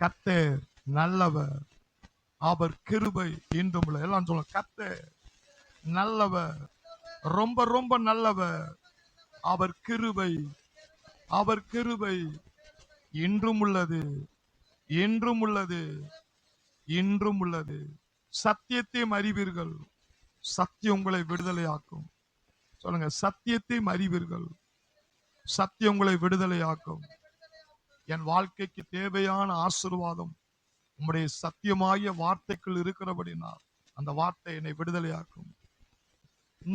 கர்த்தர் நல்லவர், அவர் கிருபை இன்றும் உள்ள. எல்லாம் சொல்லுங்க, கர்த்தர் நல்லவர், ரொம்ப ரொம்ப நல்லவர், அவர் கிருபை, அவர் கிருபை இன்றும் உள்ளது, என்றும் உள்ளது, இன்றும் உள்ளது. சத்தியத்தையும் அறிவீர்கள், சத்தியம் உங்களை விடுதலையாக்கும். சொல்லுங்க, சத்தியத்தையும் அறிவீர்கள், சத்தியம் உங்களை விடுதலையாக்கும். என் வாழ்க்கைக்கு தேவையான ஆசீர்வாதம் உம்முடைய சத்தியமாகிய வார்த்தைக்குள் இருக்கிறபடினால் அந்த வார்த்தை என்னை விடுதலையாக்கும்.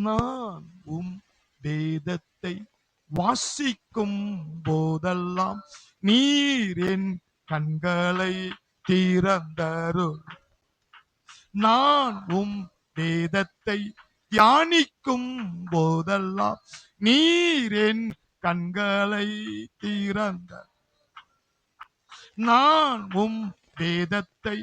நான் வேதத்தை வாசிக்கும் போதெல்லாம் நீர் என் கண்களை திறந்தருள். நான் வேதத்தை தியானிக்கும் போதெல்லாம் நீர் என் கண்களை திறந்த. நான் வேதத்தை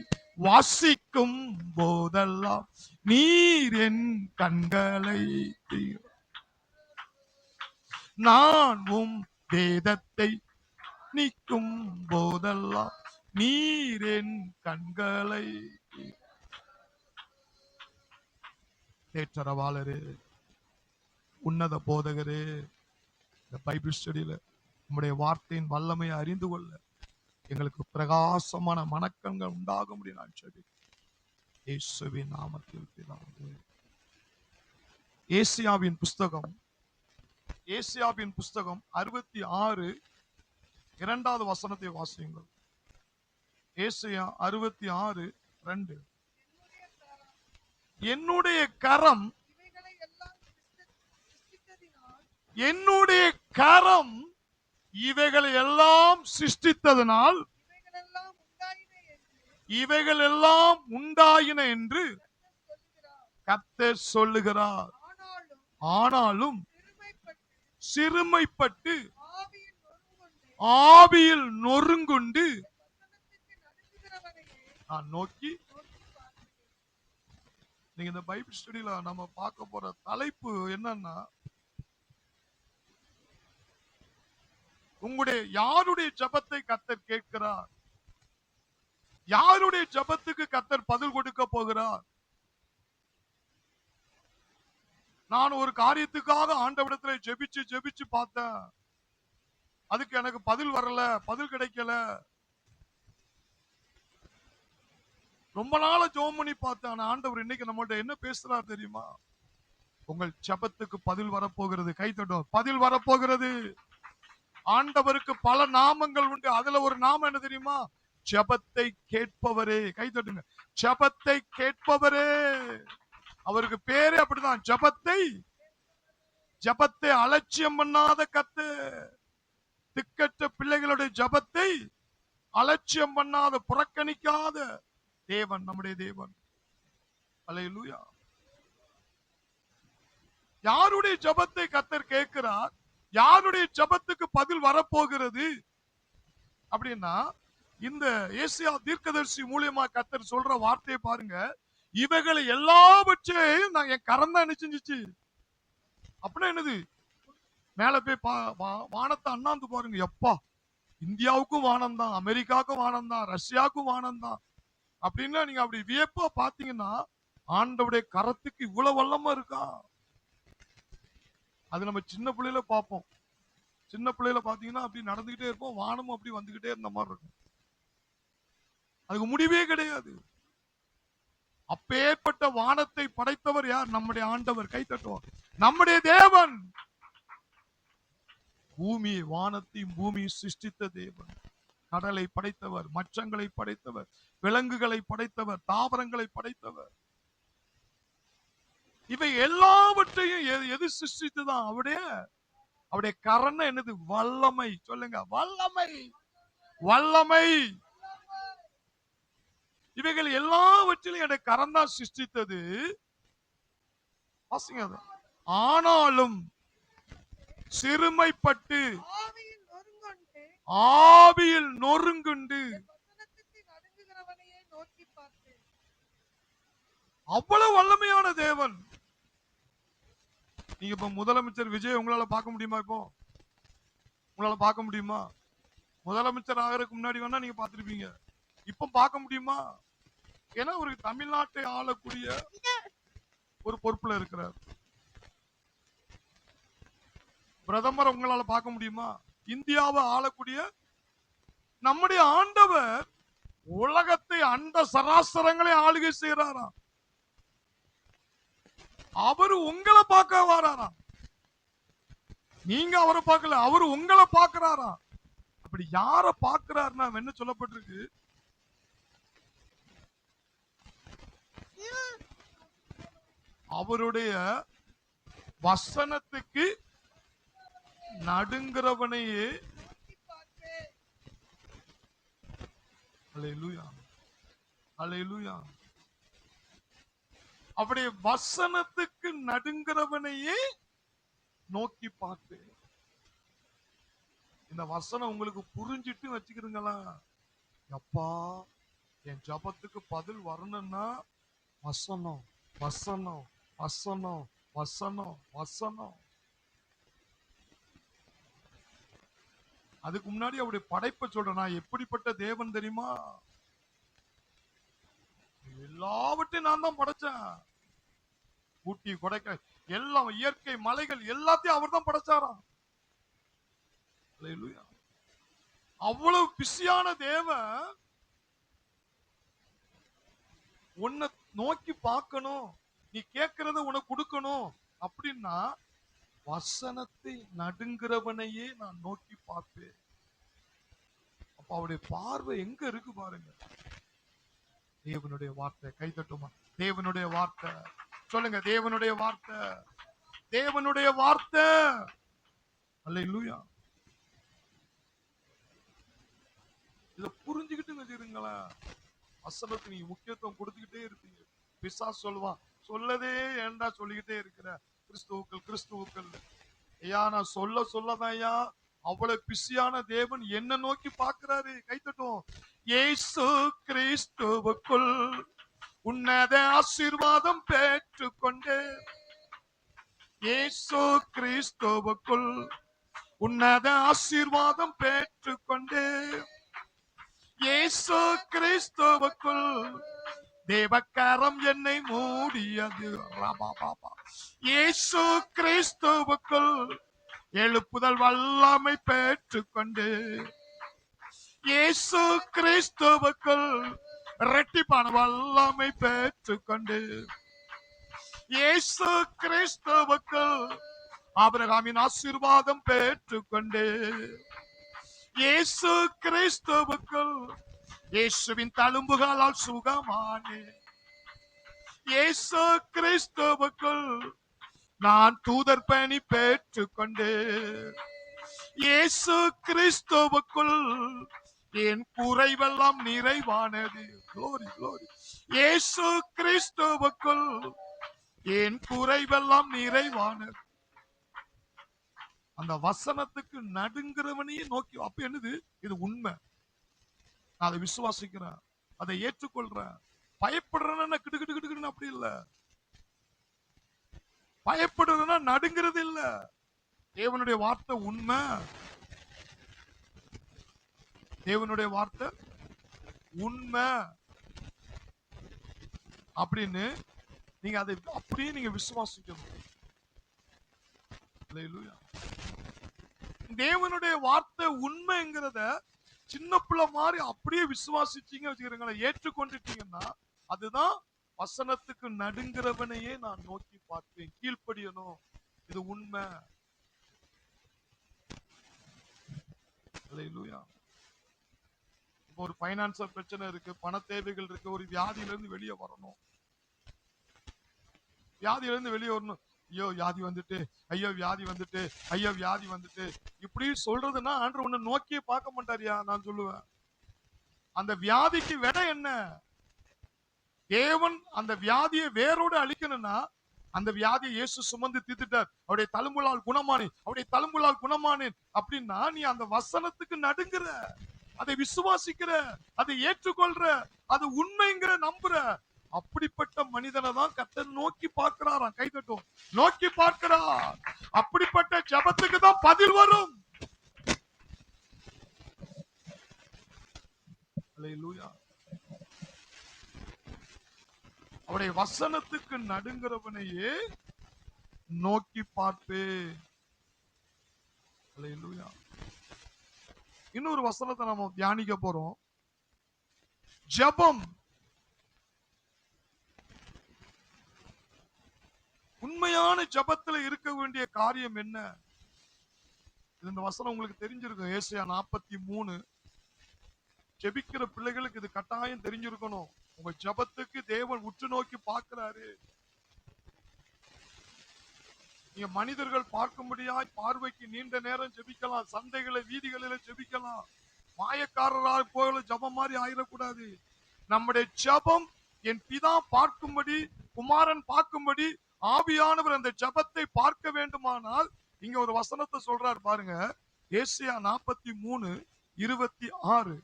வாசிக்கும் போதெல்லாம் நீர் என் கண்களை திற. நான் வேதத்தை நிற்கும் போதெல்லாம் நீர் என் கண்களை. தேற்றரவாளரே, உன்னத போதகரே, இந்த பைபிள் ஸ்டடியில நம்முடைய வார்த்தையின் வல்லமையை அறிந்து கொள்ள எங்களுக்கு பிரகாசமான மனக்கண்கள் உண்டாக முடியும். நான் ஜெபிக்கிறேன் இயேசுவின் நாமத்தில் பிதாவே. ஏசாயாவின் புஸ்தகம், ஏசாயாவின் புஸ்தகம் 66 இரண்டாவது வசனத்தை வாசியுங்கள். ஏசாயா 66:2. என்னுடைய கரம், என்னுடைய கரம் இவைகளை எல்லாம் சிருஷ்டித்ததனால் இவைகள் எல்லாம் உண்டாயின என்று கர்த்தர் சொல்லுகிறார். ஆனாலும் சிறுமைப்பட்டு ஆவியில் நொறுங்குண்டு நான் நோக்கி. நீங்க இந்த பைபிள் ஸ்டடியில நம்ம பார்க்க போற தலைப்பு என்னன்னா, உங்களுடைய யாருடைய ஜெபத்தை கர்த்தர் கேட்கிறார், யாருடைய ஜெபத்துக்கு கர்த்தர் பதில் கொடுக்க போகிறார். நான் ஒரு காரியத்துக்காக ஆண்டவரிடத்துல ஜெபிச்சு ஜெபிச்சு பார்த்தேன், அதுக்கு எனக்கு பதில் வரல, பதில் கிடைக்கல. ரொம்ப நாள ஜெபம் பண்ணி பார்த்தேன், ஆண்டவர் இன்னைக்கு நம்மள்ட்ட என்ன பேசுறார் தெரியுமா? உங்கள் ஜெபத்துக்கு பதில் வரப்போகிறது. கை தட்டும், பதில் வரப்போகிறது. ஆண்டவருக்கு பல நாமங்கள் உண்டு, அதுல ஒரு நாமம் என்ன தெரியுமா? ஜெபத்தை கேட்பவரே. கை தட்டுங்க, ஜெபத்தை கேட்பவரே. அவருக்கு பேரே அப்படிதான், ஜெபத்தை. ஜெபத்தை அலட்சியம் பண்ணாத கர்த்தர், திக்கற்ற பிள்ளைகளுடைய ஜெபத்தை அலட்சியம் பண்ணாத, புறக்கணிக்காத தேவன் நம்முடைய தேவன். அல்லேலூயா. யாருடைய ஜெபத்தை கர்த்தர் கேட்கிறார், யாருடைய ஜெபத்துக்கு பதில் வரப்போகிறது அப்படின்னா, இந்த ஏசாயா தீர்க்கதரிசி மூலியமா கர்த்தர் சொல்ற வார்த்தையை பாருங்க. இவைகளை எல்லாவற்றையும் நான் என் கரம் தான் என்ன செஞ்சுச்சு. அப்படின்னா என்னது? மேல போய் வானத்தை அண்ணாந்து பாருங்க. எப்பா, இந்தியாவுக்கும் வானம் தான், அமெரிக்காவுக்கும் வானம் தான், ரஷ்யாவுக்கும் வானம் தான் அப்படின்னா நீங்க அப்படி வியப்பா பாத்தீங்கன்னா, ஆண்டவருடைய கரத்துக்கு இவ்வளவு வல்லமா இருக்கா? அது நம்ம சின்ன பிள்ளையில பார்ப்போம். சின்ன பிள்ளையில பாத்தீங்கன்னா அப்படி நடந்துகிட்டே இருப்போம், வானமும் அப்படி வந்துகிட்டே இருந்த மாதிரி இருக்கும். அதுக்கு முடிவே கிடையாது. அப்பேற்பட்ட வானத்தை படைத்தவர் யார்? நம்முடைய ஆண்டவர். கை தட்டுவோம், நம்முடைய தேவன். பூமியை, வானத்தையும் பூமியை சிருஷ்டித்த தேவன். கடலை படைத்தவர், மச்சங்களை படைத்தவர், விலங்குகளை படைத்தவர், தாவரங்களை படைத்தவர். இவை எல்லாவற்றையும் எது சிருஷ்டித்துதான்? அவருடைய கரணம் என்னது? வல்லமை. சொல்லுங்க, வல்லமை, வல்லமை. இவைகள் எல்லாவற்றிலும் என்னுடைய கரம் தான் சிருஷ்டித்தது. ஆனாலும் சிறுமைப்பட்டு ஆவியில் நொறுங்குண்டு. அவ்வளவு வல்லமையான தேவன். நீங்க இப்ப முதலமைச்சர் விஜய் உங்களால பார்க்க முடியுமா? இப்போ உங்களால பார்க்க முடியுமா? முதலமைச்சர் ஆகிறதுக்கு முன்னாடி வேணா நீங்க பார்த்திருப்பீங்க. இப்ப பார்க்க முடியுமா? ஏன்னா ஒரு தமிழ்நாட்டை ஆளக்கூடிய ஒரு பொறுப்புல இருக்கிறார். பிரதமர் உங்களால பார்க்க முடியுமா? இந்தியாவை ஆளக்கூடிய நம்முடைய ஆண்டவர் உலகத்தை அண்ட சராசரங்களை ஆளுகை செய்யறாராம். அவரு உங்களை பார்க்க வராராம். நீங்க அவரை பார்க்கல, அவரு உங்களை பார்க்கிறாராம். அப்படி யார பார்க்கிறாருன்னா என்ன சொல்லப்பட்டிருக்கு? அவருடைய வசனத்துக்கு நடுங்கிறவனையே. அல்லேலூயா, அல்லேலூயா. அவருடைய வசனத்துக்கு நடுங்கிறவனையே நோக்கி பார்த்து. இந்த வசனம் உங்களுக்கு புரிஞ்சிட்டு வச்சுக்கிறீங்களா? அப்பா, என் ஜபத்துக்கு பதில் வரணும்னா வசனம், வசனம், வசனம், வசனம், வசனம். அதுக்கு முன்னாடி அவருடைய படைப்பை சொல்றேன். நான் எப்படிப்பட்ட தேவன் தெரியுமா? எல்லாவற்றையும் நான் தான் படைச்சேன். ஊட்டி, கொடைக்காய், எல்லாம் இயற்கை மலைகள் எல்லாத்தையும் அவர் தான் படைச்சாராம். அவ்வளவு பிஸியான தேவன் உன்னை நோக்கி பார்க்கணும், நீ கேட்கறத உனக்கு கொடுக்கணும் அப்படின்னா வசனத்தை நடுங்கிறவனையே நான் நோக்கி பார்ப்பேன். அப்ப அவருடைய பார்வை எங்க இருக்கு பாருங்க. தேவனுடைய வார்த்தை. கை தட்டுமா? தேவனுடைய வார்த்தை சொல்லுங்க. தேவனுடைய வார்த்தை, தேவனுடைய வார்த்தை. அல்லேலூயா. இத புரிஞ்சுக்கிட்டு வச்சிருங்களா? வசனத்துக்கு நீங்க முக்கியத்துவம் கொடுத்துக்கிட்டே இருப்பீங்க. பிசாசு சொல்லுவான், சொல்லதே ஏண்டா சொல்லிக்கிட்டே இருக்கிற, கிறிஸ்துவுக்கள் கிறிஸ்துவுக்கள். ஐயா, நான் சொல்லதான் ஐயா அவ்வளவு பிஸியான தேவன் என்ன நோக்கி பார்க்கிறாரு. கைத்தட்டும். இயேசு கிறிஸ்துவுக்குள் உன்னத ஆசீர்வாதம் பெற்றுக்கொண்டு, இயேசு கிறிஸ்துவுக்குள் உன்னத ஆசீர்வாதம் பெற்றுக்கொண்டு, இயேசு கிறிஸ்துவுக்குள் தேவக்கரம் என்னை மூடியது. இயேசு கிறிஸ்துவுக்குள் எழுப்புதல் வல்லமை பெற்றுக்கொண்டு, இயேசு கிறிஸ்துவுக்குள் இரட்டிப்பான வல்லமை பெற்றுக்கொண்டு, இயேசு கிறிஸ்துவுக்குள் ஆபிரகாமின் ஆசீர்வாதம் பெற்றுக்கொண்டு, இயேசு கிறிஸ்துவுக்குள் இயேசுவின் தழும்புகளால் சுகமானே, இயேசு கிறிஸ்துவுக்குள் நான் தூதர் பணி பெற்றுக்கொண்டு, இயேசு கிறிஸ்துவுக்குள் என் குறைவெல்லாம் நிறைவானது. glory, glory. இயேசு கிறிஸ்துவுக்குள் என் குறைவெல்லாம் நிறைவானது. அந்த வசனத்துக்கு நடுங்கிறவனையே நோக்கி. அப்ப என்னது? இது உண்மை. நான் அதை விசுவாசிக்கிறேன், அதை ஏற்றுக்கொள்றேன். பயப்படுறேன்னா கிடுகிடு கிடுகிடுன்னு அப்படி இல்ல. பயப்படுறதுன்னா நடுங்கிறது இல்ல. தேவனுடைய வார்த்தை உண்மை, தேவனுடைய வார்த்தை உண்மை அப்படின்னு நீங்க அதை அப்படியே நீங்க விசுவாசிக்கணும். தேவனுடைய வார்த்தை உண்மைங்கிறத சின்ன பிள்ளை மாதிரி அப்படியே விசுவாசிச்சீங்க வச்சுக்கிறீங்களா, ஏற்றுக்கொண்டுட்டீங்கன்னா அதுதான் வசனத்துக்கு நடுங்கிறவனையே நான் நோக்கி பார்ப்பேன், கீழ்ப்படியணும், இது உண்மை. இப்போ ஒரு பைனான்சியல் பிரச்சனை இருக்கு, பண தேவைகள் இருக்கு, ஒரு வியாதியிலிருந்து வெளியே வரணும், வியாதியிலிருந்து வெளியே வரணும். ஐயோ வியாதி வந்துட்டு, ஐயோ வியாதி வந்துட்டு, ஐயோ வியாதி வந்துட்டு இப்படி சொல்றதுன்னா ஆண்டவர் உன்னை நோக்கியே பார்க்க மாட்டாரியா? நான் சொல்லுவேன், அந்த வியாதிக்கு விடை என்ன? தேவன் அந்த வியாதியை வேரோடு அழிக்கணும்னா அந்த வியாதியை இயேசு சுமந்து தீர்த்துட்டார். அவருடைய தழும்புகளால் குணமானேன், அவருடைய தழும்புகளால் குணமானேன் அப்படின்னா நீ அந்த வசனத்துக்கு நடுங்குற, அதை விசுவாசிக்கிற, அதை ஏற்றுக்கொள்ற, அது உண்மைங்கிற நம்புற. அப்படிப்பட்ட மனிதனை தான் கர்த்தர் நோக்கி பார்க்கிறாராம். கைதட்டும். நோக்கி பார்க்கிறார். அப்படிப்பட்ட ஜெபத்துக்கு தான் பதில் வரும். அல்லேலூயா. அவருடைய வசனத்துக்கு நடுங்கிறவனையே நோக்கி பார்ப்பே. அல்லேலூயா. இன்னொரு வசனத்தை நம்ம தியானிக்க போறோம். ஜெபம் உண்மையான ஜெபத்துல இருக்க வேண்டிய காரியம் என்ன? இந்த வசனம் உங்களுக்கு தெரிஞ்சிருக்கும். ஏசாயா 43. ஜெபிக்கிற பிள்ளைகளுக்கு இது கட்டாயம் தெரிஞ்சிருக்கணும். உங்க ஜெபத்துக்கு தேவன் உற்று நோக்கி பார்க்கிறாரு. நீங்க மனிதர்கள் பார்க்கும்படியாய் பார்வைக்கு நீண்ட நேரம் ஜெபிக்கலாம், சந்தைகளை வீதிகளில ஜெபிக்கலாம், மாயக்காரராக போல ஜெபம் மாதிரி ஆயிடக்கூடாது. நம்முடைய ஜெபம் என் பிதா பார்க்கும்படி, குமாரன் பார்க்கும்படி, ஆவியானவர் அந்த ஜெபத்தை பார்க்க வேண்டுமானால் இங்க ஒரு வசனத்தை சொல்றார் பாருங்க. ஏசாயா 43:26.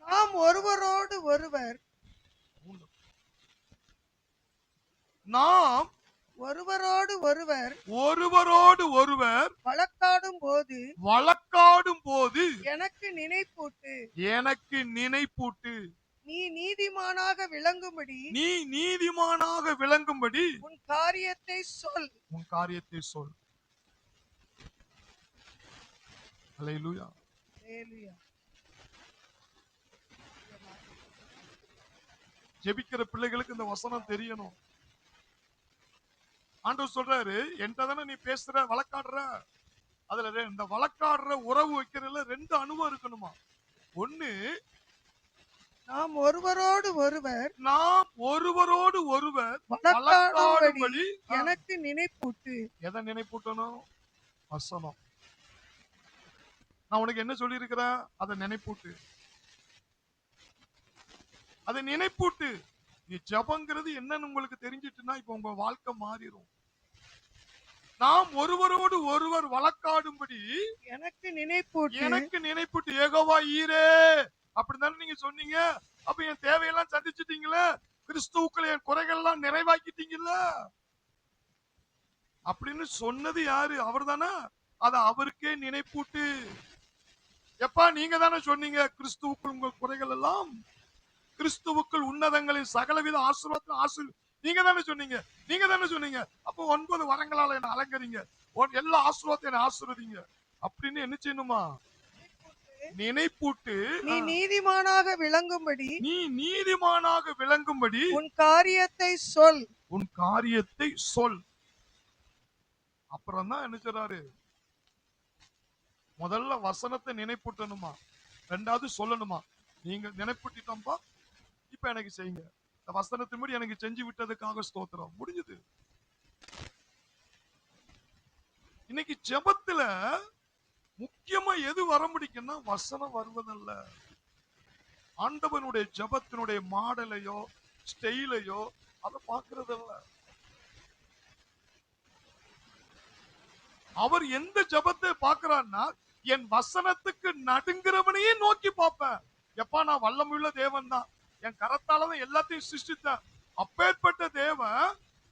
நாம் ஒருவரோடு ஒருவர் வழக்காடும் போது எனக்கு நினைப்பூட்டு நீ நீதிமானாக விளங்கும்படி உன் காரியத்தை சொல். அல்லேலூயா. ஜெபிக்கிற பிள்ளைகளுக்கு இந்த வசனம் தெரியணும். ஆண்டவர் சொல்றாரு, என்கிட்ட தானே நீ பேசுற, வழக்காடுற. அதுல இந்த வழக்காடுற உறவு வைக்கிறதுல 2 அனுபவம் இருக்கணுமா. ஒண்ணு, நாம் ஒருவரோடு ஒருவர் வழக்காடும்படி எனக்கு நினைப்பூட்டு. எதை நினைப்பூட்டணும்? வசனம். நான் உனக்கு என்ன சொல்லி இருக்கிறேன்? அதை நினைப்பூட்டு. அதை நினைப்பூட்டு. நீ ஜெபங்கிறது என்னன்னு உங்களுக்கு தெரிஞ்சிட்டுனா இப்ப உங்க வாழ்க்கை மாறிடும். நாம் ஒருவரோடு ஒருவர் வழக்காடும்படி எனக்கு நினைப்பூட்டு. யெகோவா ஈரே அப்படிதானே நீங்க சொன்னீங்க. அப்ப என் தேவையெல்லாம் சந்திச்சிட்டீங்களே, கிறிஸ்துவுக்குள்ள என் குறைகள் எல்லாம் நிறைவாக்கிட்டீங்கல்ல அப்படின்னு சொன்னது யாரு? அவர் தானே. அத அவருக்கே நினைப்பூட்டு. எப்பா நீங்க தானே சொன்னீங்க, கிறிஸ்துவுக்குள் உங்கள் குறைகள் எல்லாம், கிறிஸ்துவுக்குள் உன்னதங்களின் சகலவித ஆசீர்வாதம் நீங்க தானே சொன்னீங்க. அப்போ 9 வரங்களால என்ன அலங்கரிங்க, எல்லா ஆசீர்வாதத்தையும் என்ன ஆசீர்வதிங்க அப்படின்னு என்ன செய்யணுமா? நினைப்பூட்டு. நீ நீதிமானாக விளங்கும்படி உன் காரியத்தை சொல். அப்புறம் தான் என்ன சொல்றாரு? முதல்ல வசனத்தை நினைப்பூட்டணுமா, 2வது சொல்லணுமா. நீங்க நினைப்பூட்டிட்டோம்பா, இப்ப எனக்கு செய்யுங்க. இந்த வசனத்தின்படி எனக்கு செஞ்சு விட்டதுக்காக ஸ்தோத்திரம். முடிஞ்சது. இன்னைக்கு ஜெபத்துல முக்கியமா எது வர முடிக்கும்னா வசனம் வருவதல்ல. ஆண்டவனுடைய ஜெபத்தினுடைய மாடலையோ ஸ்டைலையோ அதை பார்க்கறதல்ல. அவர் எந்த ஜெபத்தை பார்க்கிறார்னா, என் வசனத்துக்கு நடுங்கிறவனையே நோக்கி பார்ப்பேன். எப்பா நான் வல்லமையுள்ள தேவன் தான், என் கரத்தாலதான் எல்லாத்தையும் சிருஷ்டித்தேன். அப்பேற்பட்ட தேவன்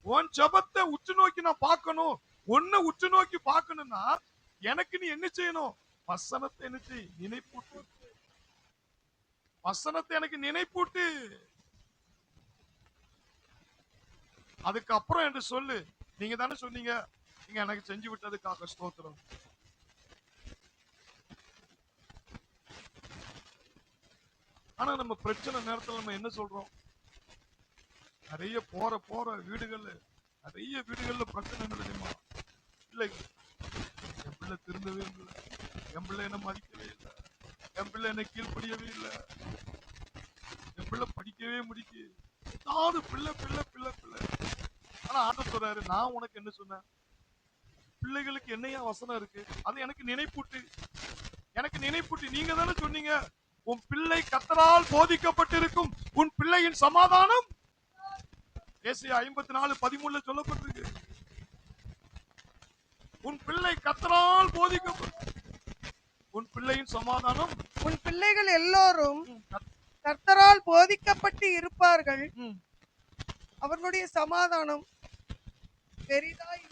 உன் ஜெபத்தை உற்று நோக்கி நான் பார்க்கணும். ஒன்ன உற்று நோக்கி பார்க்கணும்னா எனக்கு நீ என்ன செய்யணும்? வசனத்தை என்ன செய்? நினைப்பூட்டு. வசனத்தை எனக்கு நினைப்பூட்டு. அதுக்கப்புறம் என்று சொல்லு. நீங்க தானே சொன்னீங்க, நீங்க எனக்கு செஞ்சு விட்டதுக்காக ஸ்தோத்திரம். ஆனா நம்ம பிரச்சனை நேரத்துல நம்ம என்ன சொல்றோம்? நிறைய போற வீடுகள்ல பிரச்சனை தெரியுமா? பிள்ளைங்க, என் பிள்ளை திருந்தவே இல்லை, என் பிள்ளை என்ன மதிக்கவே இல்லை, என் பிள்ளை என்ன கீழ்படியவே இல்லை, என் பிள்ளை படிக்கவே முடிக்கு, ஏதாவது பிள்ளை. ஆனா ஆண்டவர் சொல்றாரு, நான் உனக்கு என்ன சொன்னேன்? பிள்ளைகளுக்கு என்னையா வசனம் இருக்கு, அது எனக்கு நினைப்பூட்டு. நீங்க தானே சொன்னீங்க, உன் பிள்ளை கர்த்தரால் போதிக்கப்பட்டிருக்கும், உன் பிள்ளையின் சமாதானம். ஏசாயா 54:13 சொல்லப்பட்டிருக்கு. உன் பிள்ளை கர்த்தரால் போதிக்கப்படும், உன் பிள்ளையின் சமாதானம். உன் பிள்ளைகள் எல்லோரும் கர்த்தரால் போதிக்கப்பட்டு இருப்பார்கள், அவர்களுடைய சமாதானம் பெரிதாய்.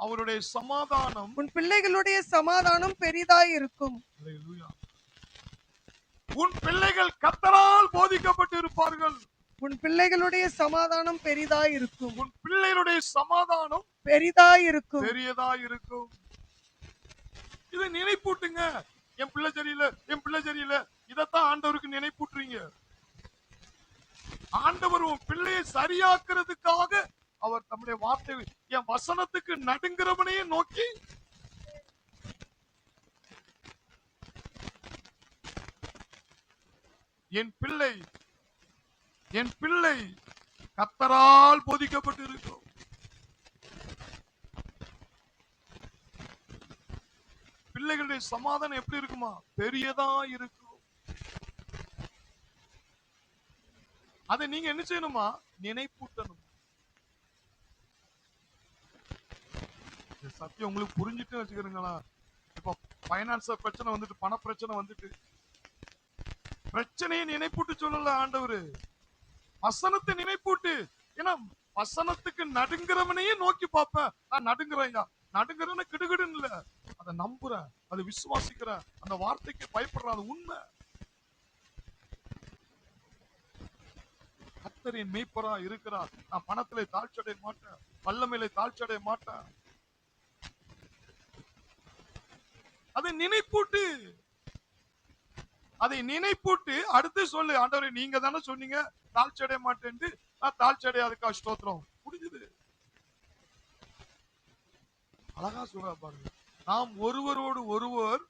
அவருடைய சமாதானம், உன் பிள்ளைகளுடைய சமாதானம் பெரிதாய் இருக்கும். உன் பிள்ளைகள் கர்த்தரால் போதிக்கப்பட்டு இருப்பார்கள். உன் பிள்ளைகளுடைய சமாதானம் பெரிதாய் இருக்கும். உன் பிள்ளைகளுடைய சமாதானம் பெரிதாய் இருக்கும். பெரியதா இருக்கும். இதை நினைப்பூட்டுங்க. என் பிள்ளை சரியில்லை, என் பிள்ளை சரியில்லை. இதத்தான் ஆண்டவருக்கு நினைப்பூட்டுறீங்க. ஆண்டவர் உன் பிள்ளையை சரியாக்குறதுக்காக அவர் தம்முடைய வார்த்தை, என் வசனத்துக்கு நடுங்கிறவனையே நோக்கி என் பிள்ளை கர்த்தரால் போதிக்கப்பட்டு இருக்கும். பிள்ளைகளுடைய சமாதானம் எப்படி இருக்குமா? பெரியதா இருக்கும். அதை நீங்க என்ன செய்யணுமா? நினைப்பூட்டணும். சத்தியம் உங்களுக்கு புரிஞ்சுட்டு வச்சுக்கிறீங்களா? இப்ப பைனான்ஸ் பிரச்சனை வந்துட்டு, பண பிரச்சனை வந்துட்டு, பிரச்சனையை நினைப்பூட்டு சொல்லல ஆண்டவரு, வசனத்தை நினைப்பூட்டு. ஏன்னா வசனத்துக்கு நடுங்கிறவனையே நோக்கி பார்ப்பேன். நான் நடுங்குறேன், நடுங்குறேன்னு கிடுகிடுன்னு இல்ல, அதை நம்புறேன், அதை விசுவாசிக்கிறேன், அந்த வார்த்தைக்கு பயப்படுறேன், அது உண்மை. கர்த்தர் என் மேய்ப்பரா இருக்கிறார், நான் பணத்திலே தாழ்ச்சி அடைய மாட்டேன், வல்லமையிலே தாழ்ச்சி அடைய மாட்டேன். அதை நினைப்பூட்டு. அதை நினைப்பூட்டு அடுத்து சொல்லு, ஆண்டவரே நீங்க தானே சொன்னீங்க தாழ்ச்சி அடைய மாட்டேன்னு, நான் தாழ்ச்சி அடையாதுக்கா ஸ்தோத்திரம். முடிஞ்சது. அழகா சொல்ற பாருங்க, நாம் ஒருவரோடு ஒருவர்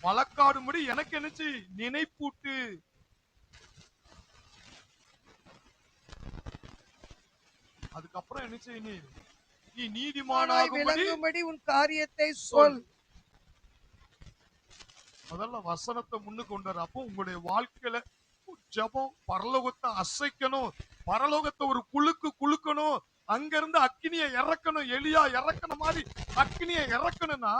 வழக்காடும்படி எனக்கு என்னச்சு நினைப்பூட்டு. அதுக்கப்புறம் என்ன செய்ய, நீ நீதிமானாகும்படி உன் காரியத்தை சொல். முதல்ல வசனத்தை முன்னுக்கு கொண்டு வர. அப்போ உங்களுடைய வாழ்க்கையில ஜெபம் பரலோகத்தை அசைக்கணும், பரலோகத்தை ஒரு குலுக்கணும், அங்க இருந்து அக்கினியை இறக்கணும். எலியா இறக்கன மாதிரி அக்கினியை இறக்கணும்னா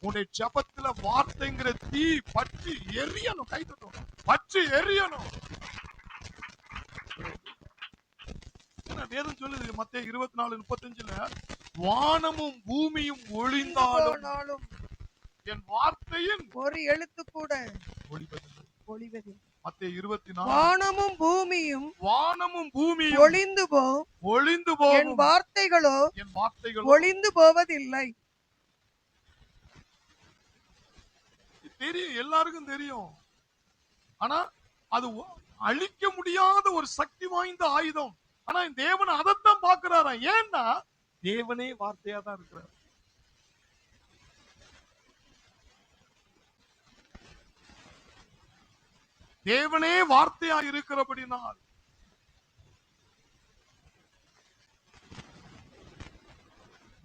உன்னுடைய ஜெபத்துல வார்த்தைங்கிற தீ பற்றி எரியணும். கைத்தட்டும், பற்றி எரியணும். வேதம் சொல்லுது மத்தேயு 24:35, வானமும் பூமியும் ஒளிந்தாலும் என் வார்த்தையின் ஒரு எழுத்து கூட ஒளிவதில்லை. மத்தேயு 24, வானமும் பூமியும் ஒளிந்து போ, என் வார்த்தைகளோ ஒளிந்து போவதில்லை. தெரியும், எல்லாருக்கும் தெரியும். ஆனா அது அழிக்க முடியாத ஒரு சக்தி வாய்ந்த ஆயுதம். ஆனா தேவன் அதைத்தான் பாக்குறாரா? ஏன்னா தேவனே வார்த்தையா தான் இருக்கிறார். தேவனே வார்த்தையா இருக்கிறபடினால்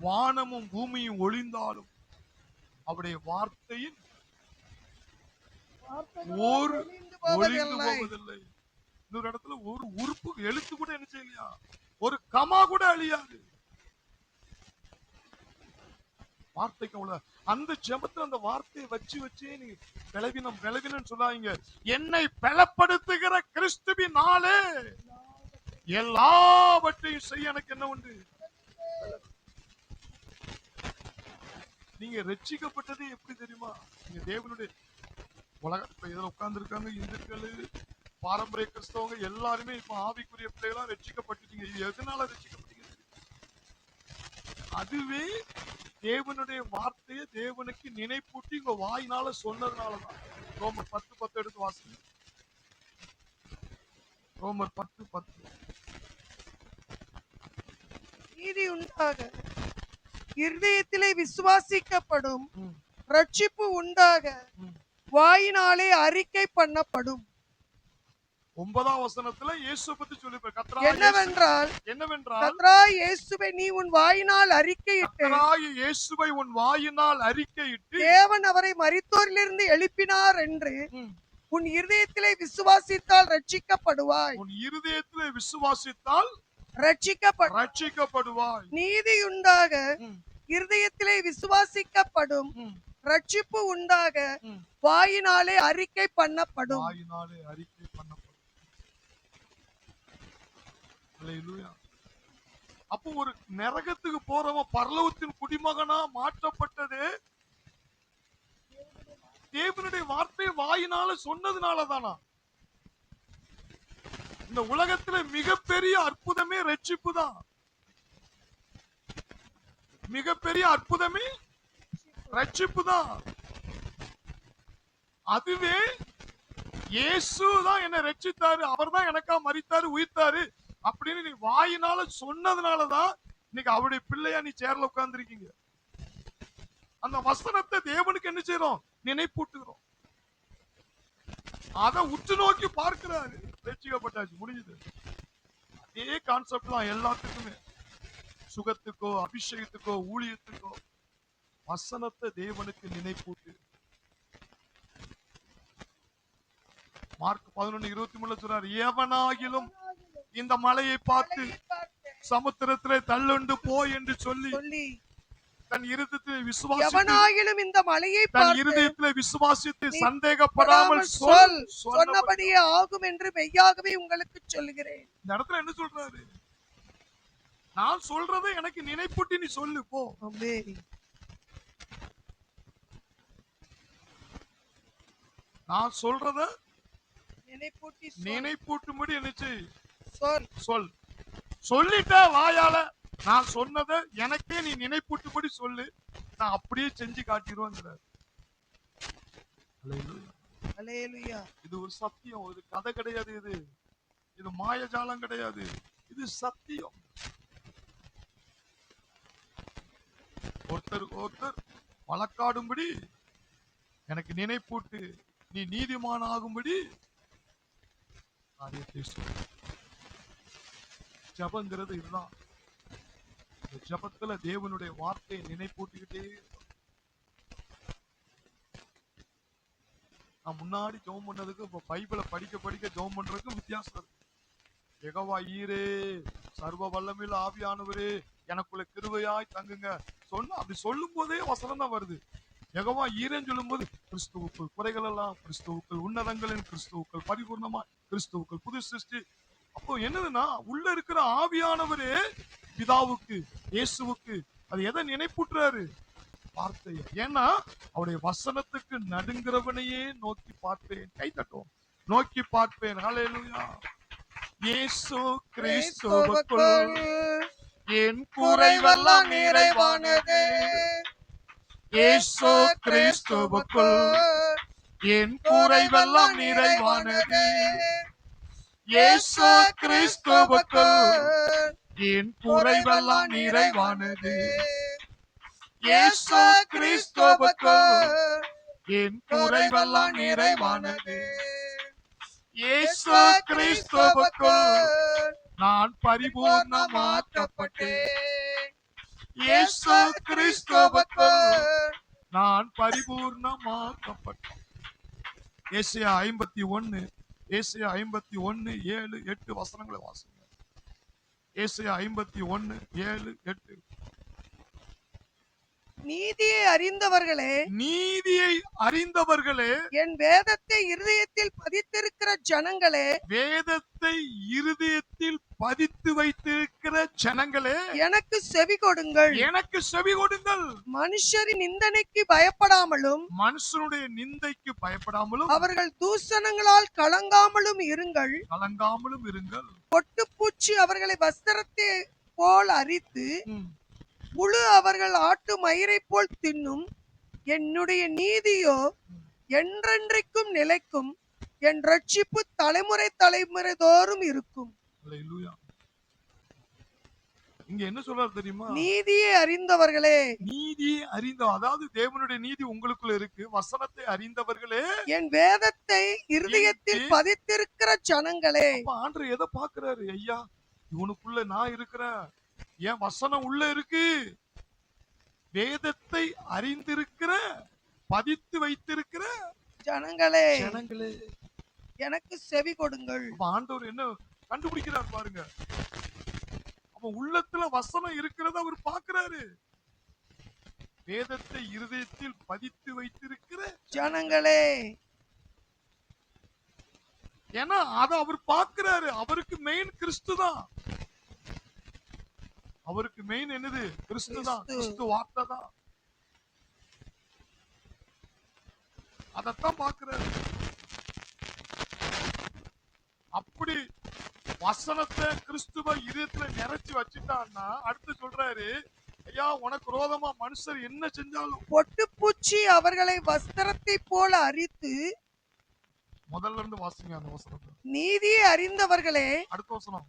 வானமும் பூமியும் ஒளிந்தாலும் அவருடைய வார்த்தையின் ஒரு ஒளிந்து போவதில்லை. இன்னொரு இடத்துல ஒரு உறுப்பு எழுத்து கூட என்ன செய்யலையா, ஒரு கமா கூட அழியாது. வார்த்தைக்கு அவ்வளவு. அந்த ஜெபத்துல அந்த வார்த்தையை வச்சே நீங்க விளவினம் சொல்லாதீங்க. என்னை பலப்படுத்துகிற கிறிஸ்துவினாலே எல்லாவற்றையும் செய்ய எனக்கு என்ன உண்டு. நீங்க ரட்சிக்கப்பட்டது எப்படி தெரியுமா? நீங்க தேவனுடைய உலக இதுல உட்கார்ந்து இருக்காங்க இந்துக்கள், பாரம்பரிய கிறிஸ்தவங்க எல்லாருமே இப்ப ஆவிக்குரிய பிள்ளைகளா ரட்சிக்கப்பட்டுட்டீங்க. இது எதனால ரட்சிக்கப்பட்டீங்க? அதுவே தேவனுடைய வார்த்தையை தேவனுக்கு நினைப்பூட்டி உங்க வாயினால சொன்னதுனாலதான். ரோமர் 10:10 எடுத்து வாசிங்க. ரோமர் 10:10. நீதி உண்டாக இருதயத்திலே விசுவாசிக்கப்படும், ரட்சிப்பு உண்டாக வாயினாலே அறிக்கை பண்ணப்படும். 9ஆம் வசனத்துல இயேசுவை பத்தி சொல்லி, என்னவென்றால் கர்த்தராகிய இயேசுவை நீ உன் வாயினால் அறிக்கையிட்டு தேவன் அவரை மரித்தோரிலிருந்து எழுப்பினார் என்று உன் இருதயத்திலே விசுவாசித்தால் ரட்சிக்கப்படுவாய். உன் இருதயத்திலே விசுவாசித்தால் ரட்சிக்கப்படுவாய். நீதி உண்டாக இருதயத்திலே விசுவாசிக்கப்படும், ரட்சிப்பு உண்டாக வாயினாலே அறிக்கை பண்ணப்படும். அப்போ ஒரு நரகத்துக்கு போறவன் பரலோகத்தின் குடிமகனா மாற்றப்பட்டது தேவனுடைய வார்த்தை வாயினால சொன்னதுனாலதானா? இந்த உலகத்துல மிகப்பெரிய அற்புதமே ரட்சிப்பு தான். மிகப்பெரிய அற்புதமே ரட்சிப்பு தான். அதுவே இயேசு தான் என்ன ரட்சித்தாரு, அவர் தான் எனக்கா மரித்தாரு உயிர்த்தாரு அப்படின்னு நீ வாயினால சொன்னதுனாலதான் இன்னைக்கு அவருடைய பிள்ளையா நீ சேர்ல உட்கார்ந்துருக்கீங்க. அந்த வசனத்தை தேவனுக்கு என்ன செய்யறோம்? நினைப்பூட்டுகிறோம். அதை உற்று நோக்கி பார்க்கிறாரு. ரட்சிக்கப்பட்டாச்சு, முடிஞ்சது. அதே கான்செப்ட் தான் எல்லாத்துக்குமே. சுகத்துக்கோ அபிஷேகத்துக்கோ ஊழியத்துக்கோ வசனத்தை தேவனுக்கு நினைப்பூட்டு. மார்க் 11:23 சொல்றாரு, எவனாகிலும் இந்த மலையை பார்த்து சமுத்திரத்திலே தள்ளுண்டு போய் என்று சொல்லி தன் இருதயத்தில் விசுவாசித்து சந்தேகப்படாமல் சொன்னபடியே ஆகும் என்று மெய்யாகவே உங்களுக்கு சொல்லுகிறேன். இந்த இடத்துல என்ன சொல்றாரு? நான் சொல்றதை எனக்கு நினைப்பூட்டி நீ சொல்லு போ. நான் சொல்றத நினைப்பூட்டும்படி என்ன செய்? சொல். சொல்லிட்ட வாயால நான் சொன்னதை எனக்கே நீ நினைப்பூட்டும்படி சொல்லு, நான் அப்படியே செஞ்சு காட்டிடுவேன். இது ஒரு சத்தியம். இது கதை கிடையாது. இது மாயஜாலம் கிடையாது. இது சத்தியம். ஒருத்தருக்கு ஒருத்தர் வழக்காடும்படி எனக்கு நினைப்பூட்டு, நீ நீதிமான் ஆகும்படி ஜபங்கிறது இதுதான். ஜபத்துல தேவனுடைய வார்த்தையை நினைப்பூட்டிக்கிட்டே. நான் முன்னாடி ஜெபம் பண்ணதுக்கு இப்ப பைபிளை படிக்க ஜெபம் பண்றதுக்கு வித்தியாசம் இருக்கு. யெகோவா ஈரே, சர்வ வல்லமையுள்ள ஆவியானவரே எனக்குள்ள கிருபையாய் தங்குங்க சொன்ன அப்படி சொல்லும் போதே வசனம் தான் வருது. யெகோவா ஈரேன்னு சொல்லும் போது கிறிஸ்துவுக்குள் குறைகள் எல்லாம், கிறிஸ்துவுக்குள் உன்னதங்களின், கிறிஸ்துவுக்குள் பரிபூர்ணமா, கிறிஸ்துவுக்குள் புது சிருஷ்டி. அப்போ என்னதுன்னா உள்ள இருக்கிற ஆவியானவரே பிதாவுக்கு இயேசுவுக்கு அது எதை நினைப்பூட்டுறாரு? வார்த்தையை. ஏன்னா அவருடைய வசனத்துக்கு நடுங்கிறவனையே நோக்கி பார்ப்பேன். கை தட்டுவோம். நோக்கி பார்ப்பேன். ஹல்லேலூயா. இயேசு கிறிஸ்துவுக்குள் என் குறைவெல்லாம் நிறைவானது. இயேசு கிறிஸ்துவுக்குள் என் குறைவெல்லாம் நிறைவானது. இயேசு கிறிஸ்துவுக்குள் என் குறைவெல்லாம் நிறைவானது. இயேசு கிறிஸ்துவுக்குள் என் குறைவெல்லாம் நிறைவானது. இயேசு கிறிஸ்துவுக்குள் நான் பரிபூர்ணமாக்கப்பட்டேன். இயேசு கிறிஸ்துவுக்குள் நான் பரிபூர்ணமாக்கப்பட்டேன். ஏசாயா 51 7-8 வசனங்களை வாசிங்க. ஏசாயா 51:7-8. நீதியை அறிந்தவர்களே, என் வேதத்தை இருதயத்தில் பதித்திருக்கிற ஜனங்களே, பதித்து வைத்திருக்கிற ஜனங்களே, எனக்கு செவி கொடுங்கள். மனுஷரின் நிந்தனைக்கு பயப்படாமலும், மனுஷனுடைய நிந்தைக்கு பயப்படாமலும், அவர்கள் தூஷணங்களால் கலங்காமலும் இருங்கள். பொட்டுப்பூச்சி அவர்களை வஸ்திரத்தை போல் அரித்து, புழு அவர்கள் ஆட்டு மயிரை போல் தின்னும். என்னுடைய நீதியோ என்றென்றைக்கும் நிலைக்கும். என் ரட்சிப்பு தலைமுறை தோறும் இருக்கும். இங்க என்ன சொல்றாரு தெரியுமா? நீதியை அறிந்தவர்களே, அதாவது தேவனுடைய நீதி உங்களுக்குள்ள இருக்கு. வசனத்தை அறிந்தவர்களே, என் வேதத்தை இருதயத்தில் பதித்திருக்கிற ஜனங்களே. ஆண்டவர் எதை பாக்குறாரு? ஐயா, இவனுக்குள்ள நான் இருக்கிறேன், என் வசனம் உள்ள இருக்கு. வேதத்தை அறிந்திருக்கிற, பதித்து வைத்திருக்கிற ஜனங்களே, எனக்கு செவி கொடுங்கள். ஆண்டவர் என்ன கண்டுபிடிக்கிறார் பாருங்க. அவன் உள்ளத்துல வசனம் இருக்கிறத அவர் பாக்குறாரு. வேதத்தை இருதயத்தில் பதித்து வைத்திருக்கிற ஜனங்களே, ஏன்னா அதை அவர் பாக்குறாரு. அவருக்கு மெயின் கிறிஸ்து தான். அவருக்கு மெயின் என்னது? கிறிஸ்து தான். கிறிஸ்து வார்த்தை தான். அதத்தான் பாக்குறாரு. அப்படி வசனத்தை கிறிஸ்துவ இதயத்துல நிறைச்சு வச்சுட்டான்னா அடுத்து சொல்றாரு, ஐயா உனக்கு விரோதமா மனுஷர் என்ன செஞ்சாலும் பொட்டுப்பூச்சி அவர்களை வஸ்திரத்தை போல அரித்து, முதல்ல இருந்து வாசிங்க அந்த வசனத்தை. நீதியை அறிந்தவர்களே, அடுத்த வசனம்,